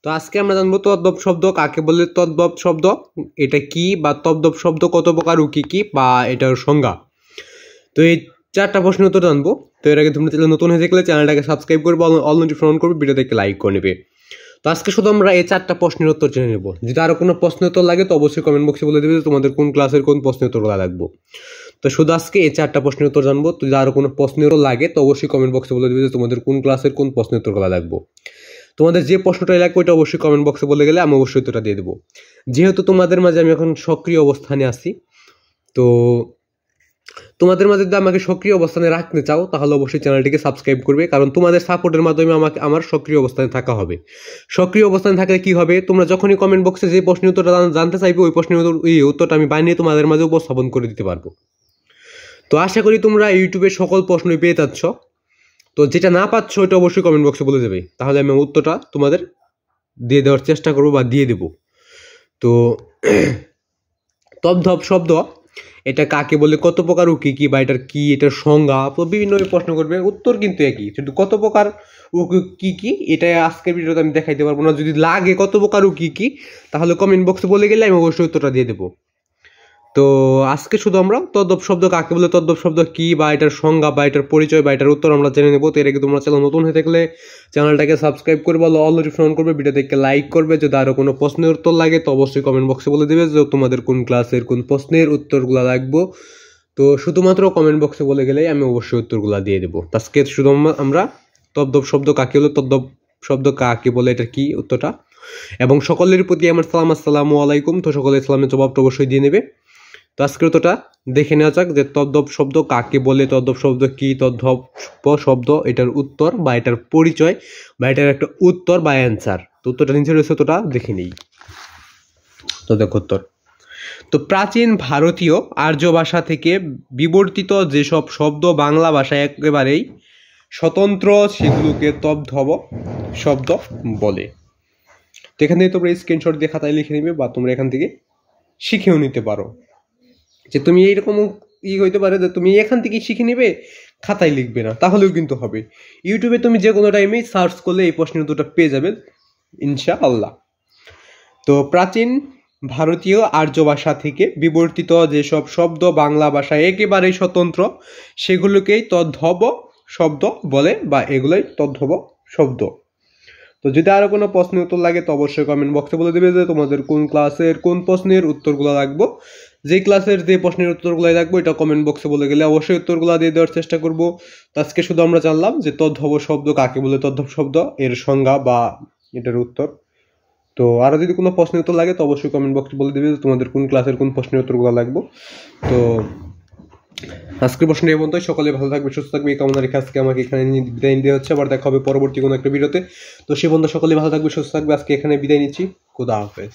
তো আজকে আমরা জানবো তদ্ভব শব্দ কাকে বলে, তদ্ভব শব্দ এটা কি, বা তদ্ভব শব্দ কত প্রকার ও কি বা এটার সংজ্ঞা। তো এই 4টা প্রশ্নের উত্তর জানবো। তো এর আগে তুমি নতুন হয়ে থাকলে চ্যানেলটাকে সাবস্ক্রাইব করবে, অল নোটিফিকেশন অন করবে, ভিডিওটাকে লাইক করে নেবে। তো আজকে শুধু আমরা এই 4টা প্রশ্নের উত্তর জেনে নেব। যদি আরো কোনো প্রশ্নের উত্তর লাগে তো অবশ্যই কমেন্ট বক্সে বলে দেবে তোমাদের কোন ক্লাসের কোন প্রশ্নের উত্তরগুলো লাগবে। তো শুধু আজকে এই 4টা প্রশ্নের উত্তর জানবো। তো যদি আরো কোনো প্রশ্নের উত্তর লাগে তো অবশ্যই কমেন্ট বক্সে বলে দেবে যে তোমাদের কোন ক্লাসের কোন প্রশ্নের উত্তরগুলো লাগবে। তোমাদের যে প্রশ্নটাই লাগবে ওইটা অবশ্যই কমেন্ট বক্সে বলে গেলে আমি অবশ্যই উত্তরটা দিয়ে দেবো। যেহেতু তোমাদের মাঝে আমি এখন সক্রিয় অবস্থানে আছি, তো তোমাদের মাঝে যদি আমাকে সক্রিয় অবস্থানে রাখতে চাও তাহলে অবশ্যই চ্যানেলটিকে সাবস্ক্রাইব করবে, কারণ তোমাদের সাপোর্টের মাধ্যমে আমাকে আমার সক্রিয় অবস্থানে থাকা হবে। সক্রিয় অবস্থানে থাকলে কি হবে, তোমরা যখনই কমেন্ট বক্সে যে প্রশ্নের উত্তরটা জানতে চাইবে ওই প্রশ্নের উত্তরটা আমি বানিয়ে তোমাদের মাঝে উপস্থাপন করে দিতে পারবো। তো আশা করি তোমরা ইউটিউবের সকল প্রশ্নই পেয়ে যাচ্ছ। তো যেটা না পাচ্ছ ওইটা অবশ্যই কমেন্ট বক্সে বলে দেবে, তাহলে আমি উত্তরটা তোমাদের দিয়ে দেওয়ার চেষ্টা করবো বা দিয়ে দেব। তো তদ্ভব শব্দ এটা কাকে বলে, কত প্রকার ও কি বা এটার কি, এটার সংজ্ঞা, তো বিভিন্ন প্রশ্ন করবে, উত্তর কিন্তু একই, শুধু কত প্রকার ও কি এটা আজকের ভিডিওতে আমি দেখাইতে পারবো না। যদি লাগে কত প্রকার ও কি তাহলে কমেন্ট বক্সে বলে গেলে আমি অবশ্যই উত্তরটা দিয়ে দেবো। তো আজকে শুধু আমরা তদ্ভব শব্দ কাকে বলে, তদ্ভব শব্দ কি বা এটার সংজ্ঞা বা এটার পরিচয় বা এটার উত্তর আমরা জেনে নেবো। তো এর আগে তোমরা চ্যানেল নতুন হয়ে থাকলে চ্যানেলটাকে সাবস্ক্রাইব করবে, অল নোটিফিকেশন করবে, ভিডিওটাকে লাইক করবে। যদি আরো কোনো প্রশ্নের উত্তর লাগে তো অবশ্যই কমেন্ট বক্সে বলে দেবে যে তোমাদের কোন ক্লাসের কোন প্রশ্নের উত্তরগুলো লাগবে। তো শুধুমাত্র কমেন্ট বক্সে বলে গেলেই আমি অবশ্যই উত্তরগুলো দিয়ে দেবো। আজকে শুধু আমরা তদ্ভব শব্দ কাকে বলে, তদ্ভব শব্দ কাকে বলে, এটার কি উত্তরটা, এবং সকলের প্রতি আমার সালাম, আসসালামু আলাইকুম। তো সকলে ইসলামের জবাবটা অবশ্যই দিয়ে নেবে। তো আজকের উত্তরটা দেখে নেওয়া যাক যে তদ্ভব শব্দ কাকে বলে, তদ্ভব শব্দ কি, তদ্ভব শব্দ এটার উত্তর বা এটার পরিচয় বা এটার একটা উত্তর বা অ্যান্সার। তো উত্তরটা নিচে রয়েছে, উত্তরটা দেখে নেই। তো দেখো উত্তর। তো প্রাচীন ভারতীয় আর্য ভাষা থেকে বিবর্তিত যেসব শব্দ বাংলা ভাষায় একেবারেই স্বতন্ত্র সেগুলোকে তদ্ভব শব্দ বলে। তো এখান থেকে তোমরা স্ক্রিনশট দিয়ে খাতায় লিখে নিবে, বা তোমরা এখান থেকে শিখেও নিতে পারো। যে তুমি এইরকম হইতে পারে যে তুমি এখান থেকে শিখে নিবে, খাতায় লিখবে না, তাহলেও কিন্তু হবে। ইউটিউবে তুমি যে কোনো টাইমেই সার্চ করলে এই প্রশ্নের উত্তরটা পেয়ে যাবে ইনশাআল্লাহ। তো প্রাচীন ভারতীয় আর্য ভাষা থেকে বিবর্তিত যেসব শব্দ বাংলা ভাষায় একেবারেই স্বতন্ত্র সেগুলোকেই তদ্ভব শব্দ বলে, বা এগুলোই তদ্ভব শব্দ। তো যদি আরো কোনো প্রশ্নের উত্তর লাগে তো অবশ্যই কমেন্ট বক্সে বলে দেবে যে তোমাদের কোন ক্লাসের কোন প্রশ্নের উত্তরগুলো লাগবে। যে ক্লাসের যে প্রশ্নের উত্তরগুলো লাগবে এটা কমেন্ট বক্সে বলে গেলে অবশ্যই উত্তরগুলো দিয়ে দেওয়ার চেষ্টা করব। তো আজকে শুধু আমরা জানলাম যে তদ্ভব শব্দ কাকে বলে, তদ্ভব শব্দ এর সংজ্ঞা বা এটার উত্তর। তো আরো যদি কোনো প্রশ্নের উত্তর লাগে তো অবশ্যই কমেন্ট বক্সে বলে দেবে যে তোমাদের কোন ক্লাসের কোন প্রশ্নের উত্তরগুলো লাগবে। তো আজকের প্রশ্ন এই পর্যন্তই। সকলে ভালো থাকবে, সুস্থ থাকবে এই কামনা রেখে আজকে আমাকে এখানে বিদায় নিতে হচ্ছে। আবার দেখা হবে পরবর্তী কোনো একটা ভিডিওতে। তো সে পর্যন্ত সকলে ভালো থাকবে, সুস্থ থাকবে। আজকে এখানে বিদায় নিচ্ছি। খোদা হাফেজ।